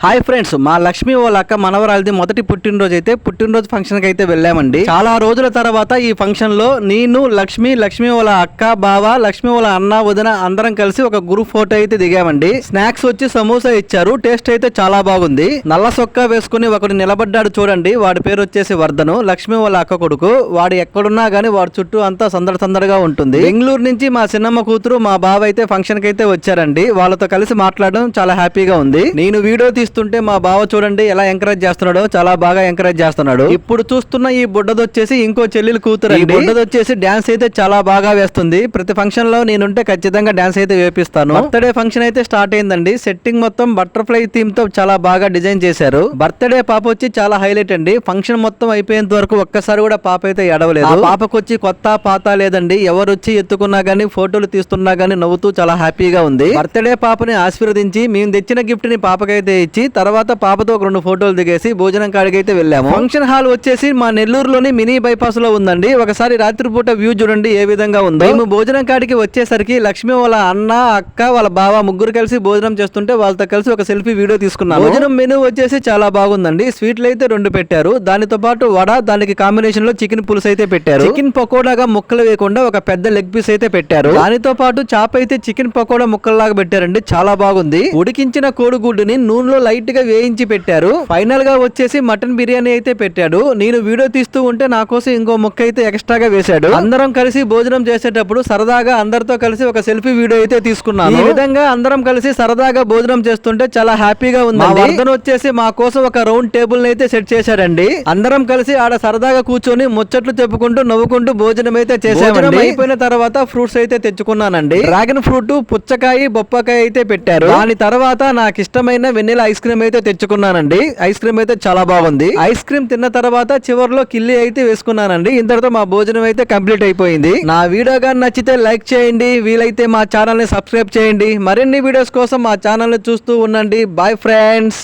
Hi friends, మా లక్ష్మి వాళ్ళ అక్క మనవరాలిది మొదటి పుట్టినరోజు అయితే పుట్టినరోజు ఫంక్షన్ కి అయితే వెళ్ళామండి. చాలా రోజుల తర్వాత ఈ ఫంక్షన్ లో నేను లక్ష్మి వాళ్ళ అక్క బావ, లక్ష్మి వాళ్ళ అన్న వదిన అందరం కలిసి ఒక గ్రూప్ ఫోటో అయితే దిగామండి. స్నాక్స్ వచ్చి సమోసా ఇచ్చారు. టేస్ట్ అయితే చాలా బాగుంది. నల్ల సొక్కా వేసుకుని ఒకడు నిలబడ్డాడు చూడండి, వాడి పేరు వచ్చేసి వర్ధను, లక్ష్మి వాళ్ళ అక్క కొడుకు. వాడు ఎక్కడున్నా గానీ వాడి చుట్టూ అంతా సందడిగా ఉంటుంది. బెంగళూరు నుంచి మా చిన్నమ్మ కూతురు మా బావ అయితే ఫంక్షన్ కి అయితే వచ్చారండి. వాళ్ళతో కలిసి మాట్లాడడం చాలా హ్యాపీగా ఉంది. నేను వీడియో తీస్తుంటే మా బావ చూడండి ఎలా ఎంకరేజ్ చేస్తున్నాడో, చాలా బాగా ఎంకరేజ్ చేస్తున్నాడు. ఇప్పుడు చూస్తున్న ఈ బుడ్డదొచ్చేసి ఇంకో చెల్లెలు కూతురు. ఈ బుడ్డదొచ్చేసి డాన్స్ అయితే చాలా బాగా వేస్తుంది. ప్రతి ఫంక్షన్ లో నేనుంటే ఖచ్చితంగా డాన్స్ అయితే వేపిస్తాను. బర్త్డే ఫంక్షన్ అయితే స్టార్ట్ అయిందండి. సెట్టింగ్ మొత్తం బటర్ఫ్లై థీమ్ తో చాలా బాగా డిజైన్ చేశారు. బర్త్డే పాప వచ్చి చాలా హైలైట్ అండి. ఫంక్షన్ మొత్తం అయిపోయేంత వరకు ఒక్కసారి కూడా పాప అయితే ఎడవలేదు. పాపకు వచ్చి కొత్త పాత లేదండి. ఎవరు వచ్చి ఎత్తుకున్నా గానీ, ఫోటోలు తీస్తున్నా గానీ నవ్వుతూ చాలా హ్యాపీగా ఉంది. బర్త్డే పాపని ఆశీర్వదించి మేము తెచ్చిన గిఫ్ట్ ని పాపకైతే ఇచ్చి తర్వాత పాపతో ఒక 2 ఫోటోలు దిగేసి భోజనం కాడికి అయితే వెళ్ళాము. ఫంక్షన్ హాల్ వచ్చేసి మా నెల్లూరులోని మినీ బైపాస్ లో ఉందండి. ఒకసారి రాత్రిపూట వ్యూ చూడండి ఏ విధంగా ఉందో. మేము భోజనం కాడికి వచ్చేసరికి లక్ష్మి వాళ్ళ అన్న, అక్క, వాళ్ళ బావ ముగ్గురు కలిసి భోజనం చేస్తుంటే వాళ్ళతో కలిసి ఒక సెల్ఫీ వీడియో తీసుకున్నాము. భోజనం మెనూ వచ్చేసి చాలా బాగుందండి. స్వీట్లు అయితే 2 పెట్టారు. దానితో పాటు వడ, దానికి కాంబినేషన్ లో చికెన్ పులుసు అయితే పెట్టారు. చికెన్ పకోడాగా ముక్కలు వేయకుండా ఒక పెద్ద లెగ్ పీస్ అయితే పెట్టారు. దానితో పాటు చాప అయితే చికెన్ పకోడా ముక్కల్లాగా పెట్టారండి. చాలా బాగుంది. ఉడికించిన కోడిగుడ్డుని నూనెలో లైట్ గా వేయించి పెట్టారు. ఫైనల్ గా వచ్చేసి మటన్ బిర్యానీ అయితే పెట్టాడు. నేను వీడియో తీస్తూ ఉంటే నా కోసం ఇంకో ముక్క అయితే ఎక్స్ట్రాగా వేశాడు. అందరం కలిసి భోజనం చేసేటప్పుడు సరదాగా అందరితో కలిసి ఒక సెల్ఫీ వీడియో అయితే తీసుకున్నాను. ఈ విధంగా అందరం కలిసి సరదాగా భోజనం చేస్తుంటే చాలా హ్యాపీగా ఉంది. వర్ధన్ వచ్చేసి మా కోసం ఒక రౌండ్ టేబుల్ అయితే సెట్ చేశాడండి. అందరం కలిసి ఆడ సరదాగా కూర్చొని ముచ్చట్లు చెప్పుకుంటూ నవ్వుకుంటూ భోజనం అయితే చేసామండి. అయిపోయిన తర్వాత ఫ్రూట్స్ అయితే తెచ్చుకున్నానండి. డ్రాగన్ ఫ్రూట్, పుచ్చకాయ, బొప్పకాయ అయితే పెట్టారు. దాని తర్వాత నాకు ఇష్టమైన వెన్నెల ఐస్ క్రీమ్ అయితే తెచ్చుకున్నానండి. ఐస్ క్రీమ్ అయితే చాలా బాగుంది. ఐస్ క్రీమ్ తిన్న తర్వాత చివరిలో కిల్లి అయితే వేసుకున్నానండి. ఇంతటితో మా భోజనం అయితే కంప్లీట్ అయిపోయింది. నా వీడియో గాని నచ్చితే లైక్ చేయండి. వీలైతే మా ఛానల్ ని సబ్స్క్రైబ్ చేయండి. మరిన్ని వీడియోస్ కోసం మా ఛానల్ ని చూస్తూ ఉండండి. Bye friends.